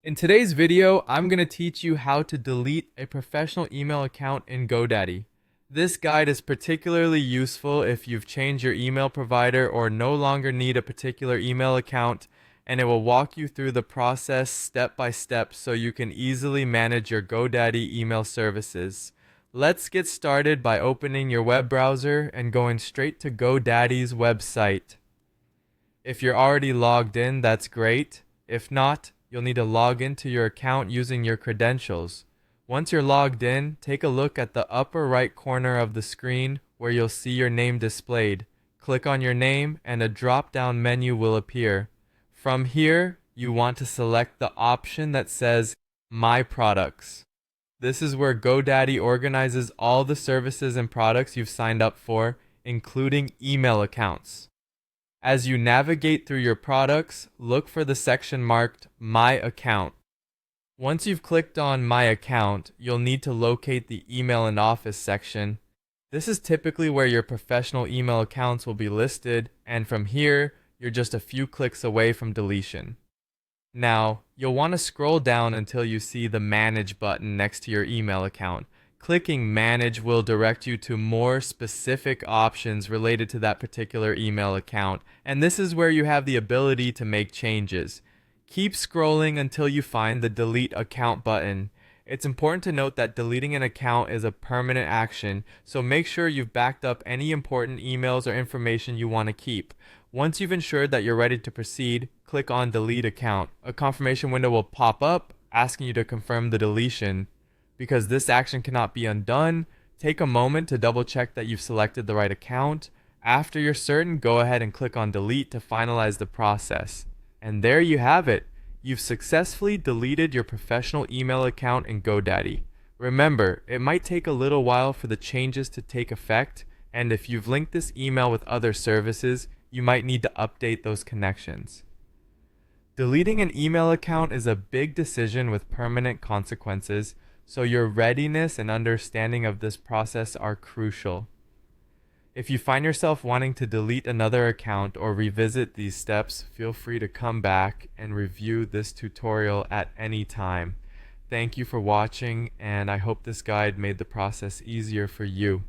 In today's video, I'm going to teach you how to delete a professional email account in Godaddy. This guide is particularly useful if you've changed your email provider or no longer need a particular email account, and it will walk you through the process step by step so you can easily manage your Godaddy email services. Let's get started by opening your web browser and going straight to Godaddy's website. If you're already logged in, that's great. If not, you'll need to log into your account using your credentials. Once you're logged in, take a look at the upper right corner of the screen where you'll see your name displayed. Click on your name and a drop-down menu will appear. From here, you want to select the option that says My Products. This is where GoDaddy organizes all the services and products you've signed up for, including email accounts. As you navigate through your products, look for the section marked My Account. Once you've clicked on My Account, you'll need to locate the Email and Office section. This is typically where your professional email accounts will be listed, and from here, you're just a few clicks away from deletion. Now, you'll want to scroll down until you see the Manage button next to your email account. Clicking Manage will direct you to more specific options related to that particular email account, and this is where you have the ability to make changes. Keep scrolling until you find the Delete Account button. It's important to note that deleting an account is a permanent action, so make sure you've backed up any important emails or information you want to keep. Once you've ensured that you're ready to proceed, click on Delete Account. A confirmation window will pop up asking you to confirm the deletion. Because this action cannot be undone, take a moment to double check that you've selected the right account. After you're certain, go ahead and click on Delete to finalize the process. And there you have it. You've successfully deleted your professional email account in GoDaddy. Remember, it might take a little while for the changes to take effect, and if you've linked this email with other services, you might need to update those connections. Deleting an email account is a big decision with permanent consequences, so your readiness and understanding of this process are crucial. If you find yourself wanting to delete another account or revisit these steps, feel free to come back and review this tutorial at any time. Thank you for watching, and I hope this guide made the process easier for you.